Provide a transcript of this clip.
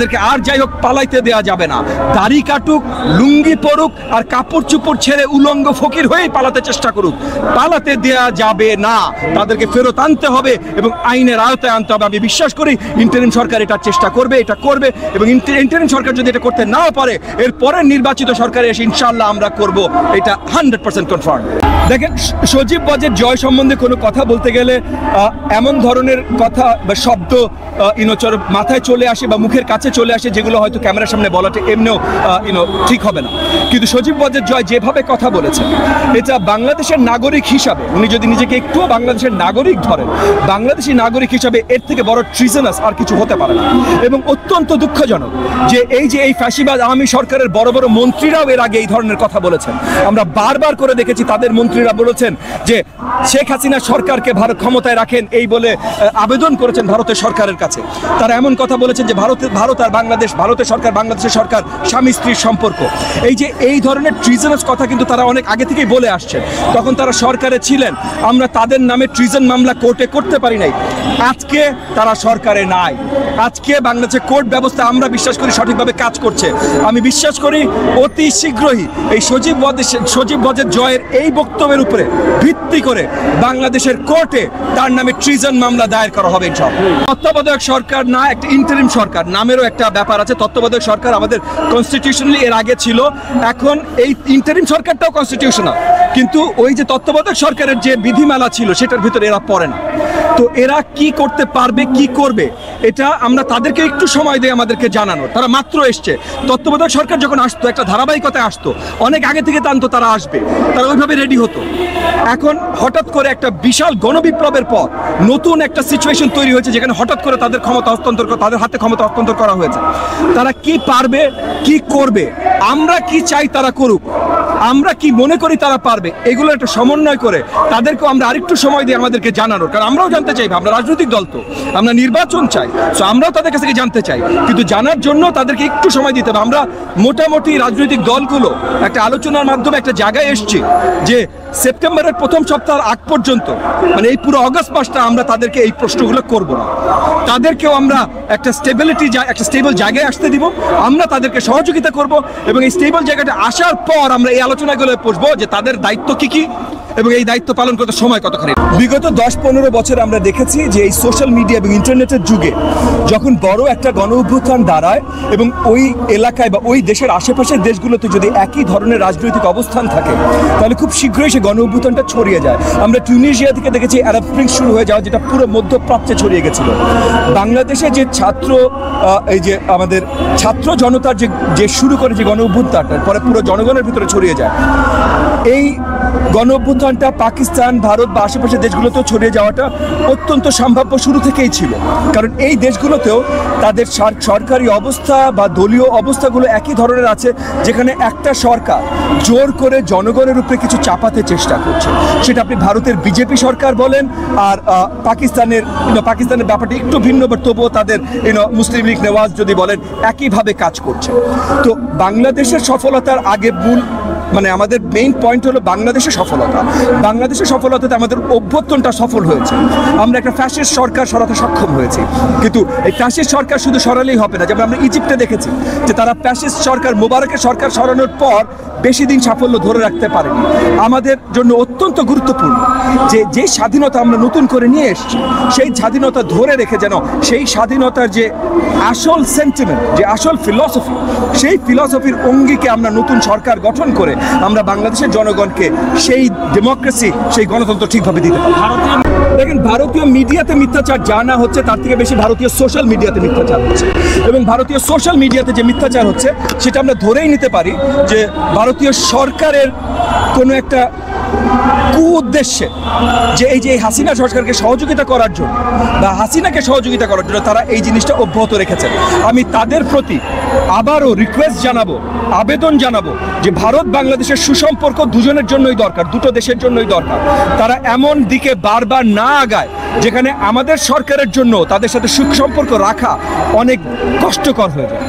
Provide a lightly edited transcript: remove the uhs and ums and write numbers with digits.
তাদেরকে আর যাই হোক পালাইতে দেওয়া যাবে না। দাড়ি কাটুক, লুঙ্গি পরুক, আর কাপড় চুপড় ছেড়ে উলঙ্গ ফকির হয়েই পালাতে চেষ্টা করুক, পালাতে দেওয়া যাবে না। তাদেরকে ফেরত আনতে হবে এবং আইনের আওতায় আনতে হবে। আমি বিশ্বাস করি ইন্টারিম সরকার এটা চেষ্টা করবে, এটা করবে, এবং ইন্টারিম সরকার যদি এটা করতে নাও পারে, এর পরের নির্বাচিত সরকারে এসে ইনশাআল্লাহ আমরা করব, এটা 100% কনফার্ম। দেখেন, সজীব ওয়াজেদ জয় সম্বন্ধে কোনো কথা বলতে গেলে এমন ধরনের কথা বা শব্দ মাথায় চলে আসে বা মুখের কাছে চলে আসে যেগুলো হয়তো ক্যামেরার সামনে বলাটা এমনিও ঠিক হবে না। কিন্তু সজীব ওয়াজেদ জয় যেভাবে কথা বলেছেন, এটা বাংলাদেশের নাগরিক হিসাবে, উনি যদি নিজেকে একটুও বাংলাদেশের নাগরিক ধরেন, বাংলাদেশি নাগরিক হিসাবে এর থেকে বড় ট্রিজনাস আর কিছু হতে পারে না। এবং অত্যন্ত দুঃখজনক যে এই ফ্যাসিবাদ আওয়ামী সরকারের বড় বড় মন্ত্রীরাও এর আগে এই ধরনের কথা বলেছেন। আমরা বারবার করে দেখেছি তাদের মন্ত্রীরা বলেছেন যে শেখ হাসিনা সরকারকে ভারত ক্ষমতায় রাখেন এই বলে আবেদন করেছেন ভারতের সরকারের কাছে। তারা এমন কথা বলেছেন যে ভারত আর বাংলাদেশ, ভারতের সরকার বাংলাদেশের সরকার স্বামী স্ত্রীর সম্পর্ক। এই ধরনের ট্রিজনাস কথা কিন্তু তারা অনেক আগে থেকেই বলে আসছেন। তখন তারা সরকারে ছিলেন, আমরা তাদের নামে ট্রিজন মামলা কোর্টে করতে পারি নাই। আজকে তারা সরকারে নাই, আজকে বাংলাদেশের কোর্ট ব্যবস্থা আমরা বিশ্বাস করি সঠিকভাবে কাজ করছে। আমি বিশ্বাস করি অতি শীঘ্রই এই সজীব ওয়াজেদ জয়ের এই বক্তব্যের উপরে ভিত্তি করে বাংলাদেশের কোর্টে তার নামে ট্রিজন মামলা দায়ের করা হবে। তত্ত্বাবধায়ক সরকার না, একটা ইন্টারিম সরকার নামেরও একটা ব্যাপার আছে। তত্ত্বাবধায়ক সরকার আমাদের কনস্টিটিউশনালি এর আগে ছিল, এখন এই ইন্টারিম সরকারটাও কনস্টিটিউশনাল, কিন্তু ওই যে তত্ত্বাবধায়ক সরকারের যে বিধিমালা ছিল সেটার ভিতরে এরা পড়ে না। তো এরা কি করতে পারবে, কি করবে, এটা আমরা তাদেরকে একটু সময় দিয়ে আমাদেরকে জানানো। তারা মাত্র এসছে, তত্ত্বাবধায়ক সরকার যখন আসতো একটা ধারাবাহিকতায় আসতো, অনেক আগে থেকে জানতো তারা আসবে, তারা ওইভাবে রেডি হতো। এখন হঠাৎ করে একটা বিশাল গণবিপ্লবের পর নতুন একটা সিচুয়েশন তৈরি হয়েছে যেখানে হঠাৎ করে তাদের হাতে ক্ষমতা হস্তান্তর করা হয়েছে। তারা কি পারবে, কি করবে, আমরা কি চাই তারা করুক, আমরা কি মনে করি তারা পারবে, এগুলো একটা সমন্বয় করে তাদেরকেও আমরা আরেকটু সময় দিয়ে আমাদেরকে জানানোর। কারণ আমরাও জানতে চাই, আমরা রাজনৈতিক দল, তো আমরা নির্বাচন চাই, তো আমরাও তাদের কাছ থেকে জানতে চাই, কিন্তু জানার জন্য তাদেরকে একটু সময় দিতে হবে। আমরা মোটামুটি রাজনৈতিক দলগুলো একটা আলোচনার মাধ্যমে একটা জায়গায় এসছি যে সেপ্টেম্বরের প্রথম সপ্তাহের আগ পর্যন্ত, মানে এই পুরো অগস্ট মাসটা আমরা তাদেরকে এই প্রশ্নগুলো করব না। তাদেরকেও আমরা একটা স্টেবল জায়গায় আসতে দিব, আমরা তাদেরকে সহযোগিতা করব, এবং এই স্টেবল জায়গাটা আসার পর আমরা এই আলোচনাগুলো বসবো যে তাদের দায়িত্ব কি এবং এই দায়িত্ব পালন করতে সময় কতখানি। বিগত 10-15 বছর আমরা দেখেছি যে এই সোশ্যাল মিডিয়া এবং ইন্টারনেটের যুগে যখন বড় একটা গণ অভ্যুত্থান দাঁড়ায় এবং ওই এলাকায় বা ওই দেশের আশেপাশের দেশগুলোতে যদি একই ধরনের রাজনৈতিক অবস্থান থাকে, তাহলে খুব শীঘ্রই সে গণ অভ্যুত্থানটা ছড়িয়ে যায়। আমরা টিউনিশিয়া থেকে দেখেছি আরব স্প্রিং শুরু হয়ে যাওয়া, যেটা পুরো মধ্যপ্রাচ্যে ছড়িয়ে গেছিল। বাংলাদেশে যে আমাদের ছাত্র জনতার যে শুরু করে যে গণ অভ্যুত্থানটা পরে পুরো জনগণের ভিতরে ছড়িয়ে যায়, এই গণ অভ্যুত্থানটা পাকিস্তান, ভারত বা আশেপাশের দেশগুলোতেও ছড়িয়ে যাওয়াটা অত্যন্ত সম্ভাব্য শুরু থেকেই ছিল। কারণ এই দেশগুলোতেও তাদের সরকারি অবস্থা বা দলীয় অবস্থাগুলো একই ধরনের আছে, যেখানে একটা সরকার জোর করে জনগণের উপরে কিছু চাপাতে চেষ্টা করছে। সেটা আপনি ভারতের বিজেপি সরকার বলেন, আর পাকিস্তানের ব্যাপারটা একটু ভিন্ন, বাট তবুও তাদের মুসলিম লীগ নেওয়াজ যদি বলেন, একইভাবে কাজ করছে। তো বাংলাদেশের সফলতার আগে আমাদের মেইন পয়েন্ট হলো বাংলাদেশের সফলতা। বাংলাদেশের সফলতাতে আমাদের অভ্যুত্থানটা সফল হয়েছে, আমরা একটা ফ্যাসিস্ট সরকার সরাতে সক্ষম হয়েছি। কিন্তু এই ফ্যাসিস্ট সরকার শুধু সরালেই হবে না, যেমন আমরা ইজিপ্টে দেখেছি যে তারা ফ্যাসিস্ট সরকার, মোবারকের সরকার সরানোর পর বেশি দিন সাফল্য ধরে রাখতে পারেনি। আমাদের জন্য অত্যন্ত গুরুত্বপূর্ণ যে স্বাধীনতা আমরা নতুন করে নিয়ে এসেছি, সেই স্বাধীনতা ধরে রেখে যেন সেই স্বাধীনতার যে আসল সেন্টিমেন্ট, যে আসল ফিলসফি, সেই ফিলসফির অঙ্গিকে আমরা নতুন সরকার গঠন করে আমরা বাংলাদেশের জনগণকে সেই ডেমোক্রেসি, সেই গণতন্ত্র ঠিকভাবে দিতে পারি। দেখেন, ভারতীয় মিডিয়াতে মিথ্যাচার যা না হচ্ছে তার থেকে বেশি ভারতীয় সোশ্যাল মিডিয়াতে মিথ্যাচার হচ্ছে, এবং ভারতীয় সোশ্যাল মিডিয়াতে যে মিথ্যাচার হচ্ছে সেটা আমরা ধরেই নিতে পারি যে ভারতীয় সরকারের কোনো একটা উদ্দেশ্যে যে এই হাসিনা সরকারকে সহযোগিতা করার জন্য বা হাসিনাকে সহযোগিতা করার জন্য তারা এই জিনিসটা অব্যাহত রেখেছেন। আমি তাদের প্রতি আবারও রিকোয়েস্ট জানাবো, আবেদন জানাবো যে ভারত বাংলাদেশের সুসম্পর্ক দুজনের জন্যই দরকার, দুটো দেশের জন্যই দরকার। তারা এমন দিকে বারবার না আগায় যেখানে আমাদের সরকারের জন্য তাদের সাথে সুসম্পর্ক রাখা অনেক কষ্টকর হয়ে যায়।